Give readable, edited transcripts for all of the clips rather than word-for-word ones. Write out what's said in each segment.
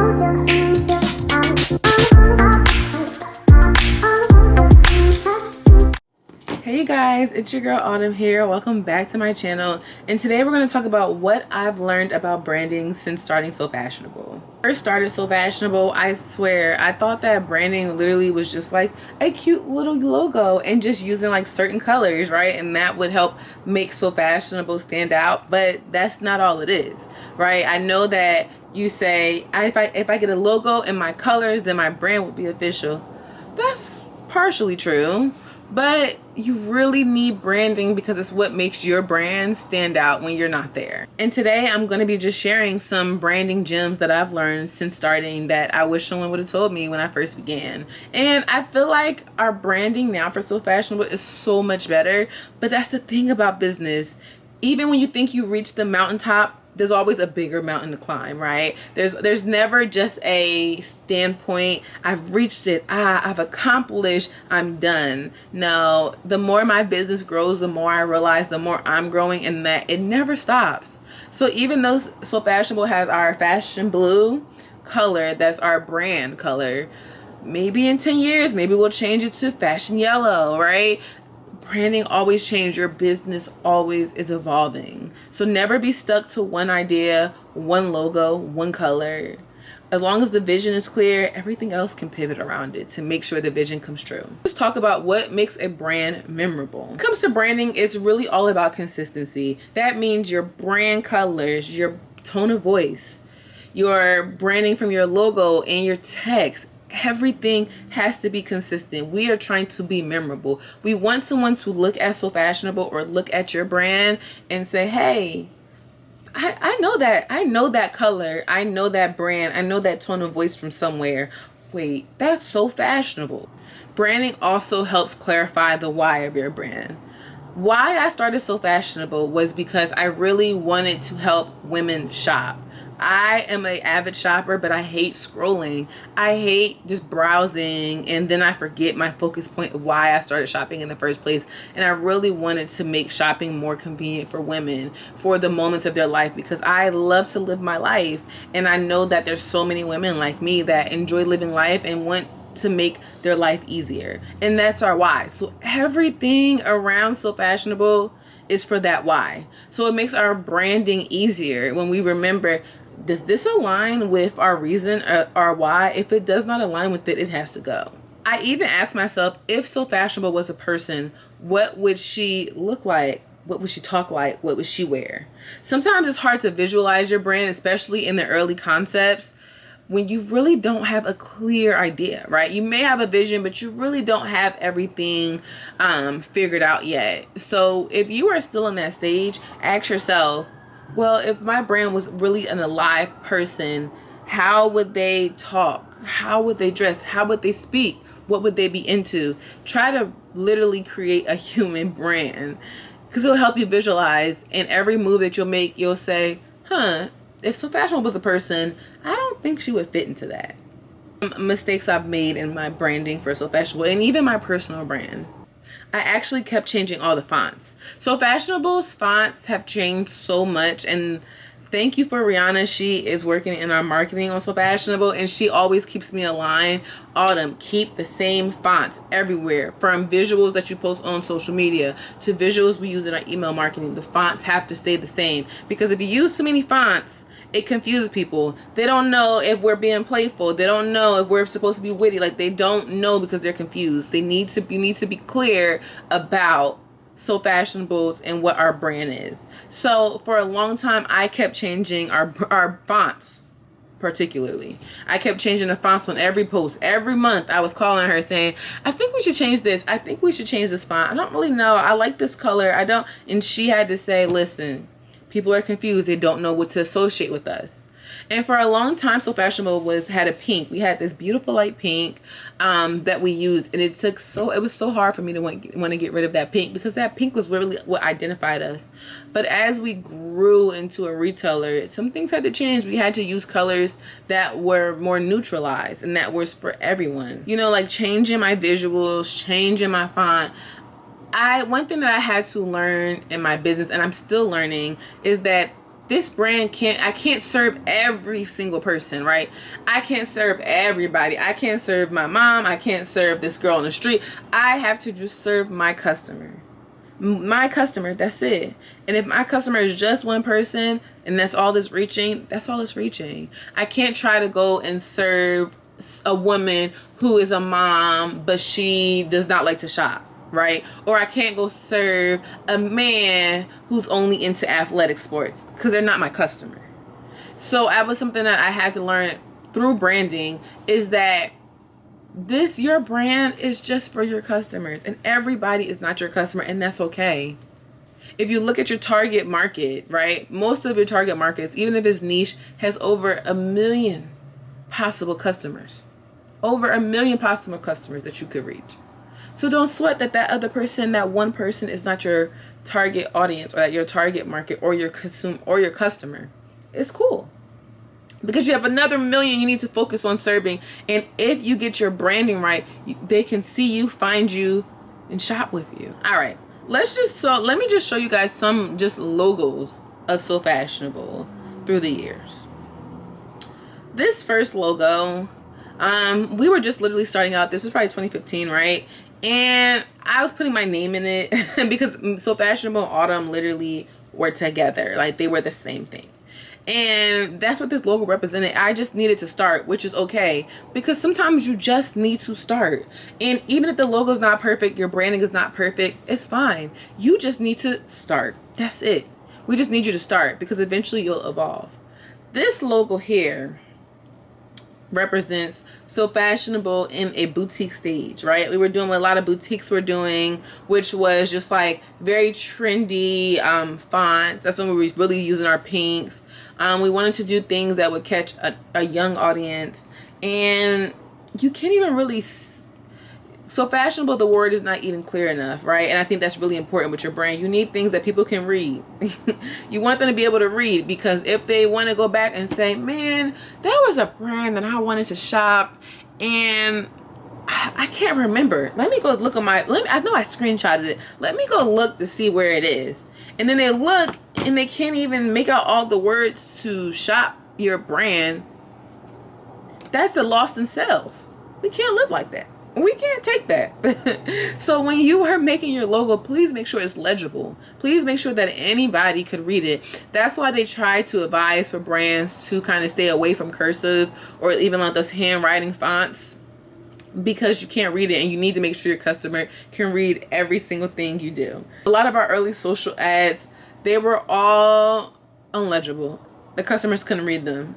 Hey you guys, it's your girl Autumn here. Welcome back to my channel, and today we're going to talk about what I've learned about branding since starting So Fashionable. First started So Fashionable, I swear I thought that branding literally was just like a cute little logo and just using like certain colors, right? And that would help make So Fashionable stand out, but that's not all it is, right? I know that you say if I get a logo and my colors, then my brand will be official. That's partially true. But you really need branding because it's what makes your brand stand out when you're not there. And today I'm going to be just sharing some branding gems that I've learned since starting that I wish someone would have told me when I first began. And I feel like our branding now for So Fashionable is so much better. But that's the thing about business. Even when you think you reached the mountaintop, there's always a bigger mountain to climb, right? There's never just a standpoint, I've reached it, I've accomplished, I'm done. No, the more my business grows, the more I realize, the more I'm growing, and that it never stops. So even though So Fashionable has our fashion blue color, that's our brand color, maybe in 10 years, maybe we'll change it to fashion yellow, right? Branding always changes. Your business always is evolving. So never be stuck to one idea, one logo, one color. As long as the vision is clear, everything else can pivot around it to make sure the vision comes true. Let's talk about what makes a brand memorable. When it comes to branding, it's really all about consistency. That means your brand colors, your tone of voice, your branding from your logo and your text. Everything has to be consistent. We are trying to be memorable. We want someone to look at So Fashionable or look at your brand and say, hey, I know that color, I know that brand, I know that tone of voice from somewhere. Wait, that's So Fashionable. Branding also helps clarify the why of your brand. Why I started So Fashionable was because I really wanted to help women shop. I am an avid shopper, but I hate scrolling. I hate just browsing, and then I forget my focus point of why I started shopping in the first place. And I really wanted to make shopping more convenient for women for the moments of their life, because I love to live my life. And I know that there's so many women like me that enjoy living life and want to make their life easier. And that's our why. So everything around So Fashionable is for that why. So it makes our branding easier when we remember, does this align with our reason or our why? If it does not align with it, it has to go. I even asked myself, if So Fashionable was a person, what would she look like? What would she talk like? What would she wear? Sometimes it's hard to visualize your brand, especially in the early concepts, when you really don't have a clear idea, right? You may have a vision, but you really don't have everything figured out yet. So if you are still in that stage, ask yourself, well, if my brand was really an alive person, how would they talk? How would they dress? How would they speak? What would they be into? Try to literally create a human brand, because it'll help you visualize. And every move that you'll make, you'll say, if So Fashionable was a person, I don't think she would fit into that. Mistakes I've made in my branding for So Fashionable and even my personal brand. I actually kept changing all the fonts. So Fashionable's fonts have changed so much, and thank you for Rihanna. She is working in our marketing on So Fashionable, and she always keeps me aligned. Autumn, keep the same fonts everywhere, from visuals that you post on social media to visuals we use in our email marketing. The fonts have to stay the same, because if you use too many fonts, it confuses people. They don't know if we're being playful. They don't know if we're supposed to be witty. Like, they don't know because they're confused. You need to be clear about So Fashionables and what our brand is. So for a long time, I kept changing our fonts. Particularly, I kept changing the fonts on every post. Every month I was calling her saying, I think we should change this. I think we should change this font. I don't really know. I like this color. I don't. And she had to say, listen, people are confused. They don't know what to associate with us. And for a long time, So Fashionable had a pink. We had this beautiful light pink that we used, and it was so hard for me to want to get rid of that pink, because that pink was really what identified us. But as we grew into a retailer, some things had to change. We had to use colors that were more neutralized, and that was for everyone. You know, like changing my visuals, changing my font. One thing that I had to learn in my business, and I'm still learning, is that this brand I can't serve every single person, right? I can't serve everybody. I can't serve my mom. I can't serve this girl on the street. I have to just serve my customer. My customer, that's it. And if my customer is just one person and that's all it's reaching, that's all it's reaching. I can't try to go and serve a woman who is a mom but she does not like to shop, right? Or I can't go serve a man who's only into athletic sports, because they're not my customer. So that was something that I had to learn through branding, is that your brand is just for your customers, and everybody is not your customer, and that's okay. If you look at your target market, right, most of your target markets, even if it's niche, has over 1 million possible customers. Over 1 million possible customers that you could reach. So don't sweat that other person, that one person, is not your target audience, or that your target market, or your customer. It's cool, because you have another 1 million you need to focus on serving. And if you get your branding right, they can see you, find you, and shop with you. All right, let me just show you guys some just logos of So Fashionable through the years. This first logo, we were just literally starting out. This is probably 2015, right? And I was putting my name in it because So Fashionable and Autumn literally were together. Like, they were the same thing. And that's what this logo represented. I just needed to start, which is okay, because sometimes you just need to start. And even if the logo is not perfect, your branding is not perfect, it's fine. You just need to start. That's it. We just need you to start, because eventually you'll evolve. This logo here represents So Fashionable in a boutique stage, right? We were doing what a lot of boutiques were doing, which was just like very trendy fonts. That's when we were really using our pinks. We wanted to do things that would catch a young audience, and you can't even really So Fashionable, the word is not even clear enough, right? And I think that's really important with your brand. You need things that people can read. You want them to be able to read, because if they want to go back and say, man, there was a brand that I wanted to shop and I can't remember. Let me go look at I know I screenshotted it. Let me go look to see where it is. And then they look and they can't even make out all the words to shop your brand. That's a lost in sales. We can't live like that. We can't take that. So when you are making your logo, please make sure it's legible. Please make sure that anybody could read it. That's why they try to advise for brands to kind of stay away from cursive or even like those handwriting fonts, because you can't read it and you need to make sure your customer can read every single thing you do. A lot of our early social ads, they were all unlegible. The customers couldn't read them.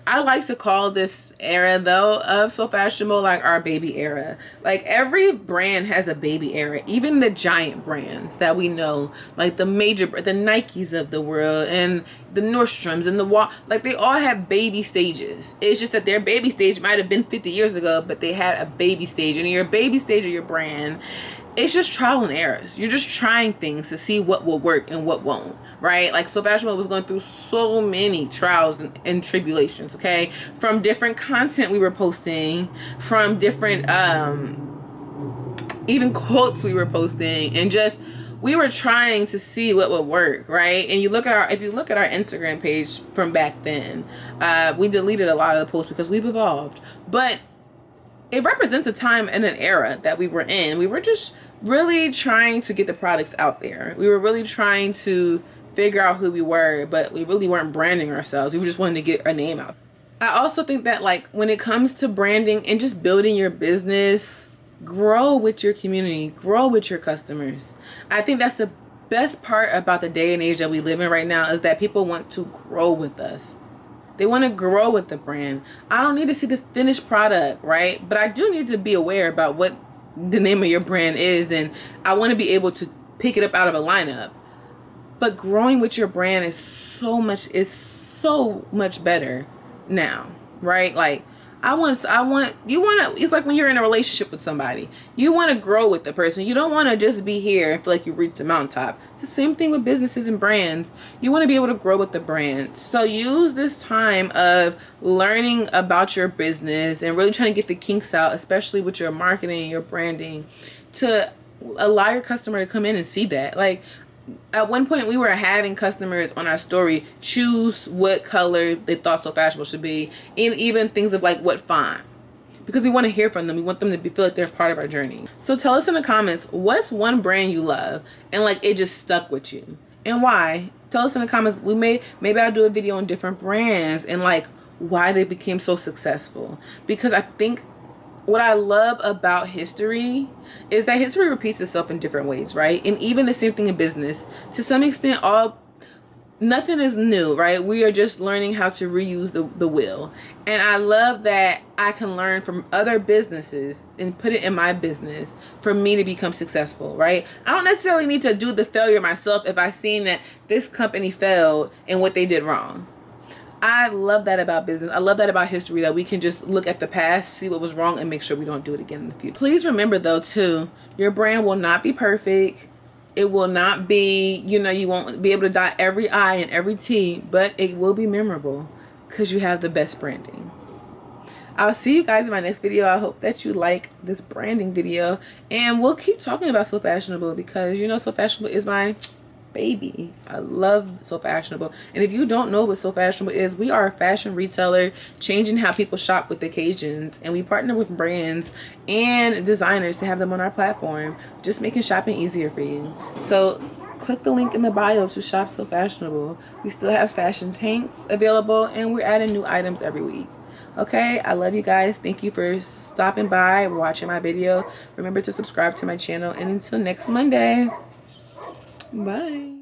I like to call this era, though, of So Fashionable like our baby era. Like, every brand has a baby era. Even the giant brands that we know, like the Nikes of the world and the Nordstroms and like, they all have baby stages. It's just that their baby stage might have been 50 years ago, but they had a baby stage. And in your baby stage of your brand, it's just trial and errors. You're just trying things to see what will work and what won't, right? Like, So Fashionable was going through so many trials and tribulations, okay? From different content we were posting, from different even quotes we were posting, and just we were trying to see what would work, right? And if you look at our Instagram page from back then, we deleted a lot of the posts because we've evolved. But it represents a time and an era that we were in. We were just really trying to get the products out there. We were really trying to figure out who we were, but we really weren't branding ourselves. We just wanted to get our name out. I also think that, like, when it comes to branding and just building your business, grow with your community, grow with your customers. I think that's the best part about the day and age that we live in right now, is that people want to grow with us. They want to grow with the brand. I don't need to see the finished product, right? But I do need to be aware about what the name of your brand is, and I want to be able to pick it up out of a lineup. But growing with your brand is so much better now, right? Like, it's like when you're in a relationship with somebody, you want to grow with the person. You don't want to just be here and feel like you reached the mountaintop. It's the same thing with businesses and brands. You want to be able to grow with the brand. So use this time of learning about your business and really trying to get the kinks out, especially with your marketing, your branding, to allow your customer to come in and see that. Like, at one point we were having customers on our story choose what color they thought So Fashionable should be, and even things of like what font, because we want to hear from them. We want them to feel like they're part of our journey. So tell us in the comments, what's one brand you love and like it just stuck with you, and why? Tell us in the comments. Maybe I'll do a video on different brands and like why they became so successful, because I think what I love about history is that history repeats itself in different ways, right? And even the same thing in business. To some extent, nothing is new, right? We are just learning how to reuse the wheel. And I love that I can learn from other businesses and put it in my business for me to become successful, right? I don't necessarily need to do the failure myself if I've seen that this company failed and what they did wrong. I love that about business. I love that about history, that we can just look at the past, see what was wrong, and make sure we don't do it again in the future. Please remember though too, your brand will not be perfect. It will not be, you won't be able to dot every I and every T, but it will be memorable because you have the best branding. I'll see you guys in my next video. I hope that you like this branding video, and we'll keep talking about So Fashionable because So Fashionable is my baby. I love So Fashionable. And if you don't know what So Fashionable is, we are a fashion retailer changing how people shop with occasions, and we partner with brands and designers to have them on our platform, just making shopping easier for you. So click the link in the bio to shop So Fashionable. We still have fashion tanks available, and we're adding new items every week. Okay, I love you guys. Thank you for stopping by, watching my video. Remember to subscribe to my channel, and until next Monday, bye.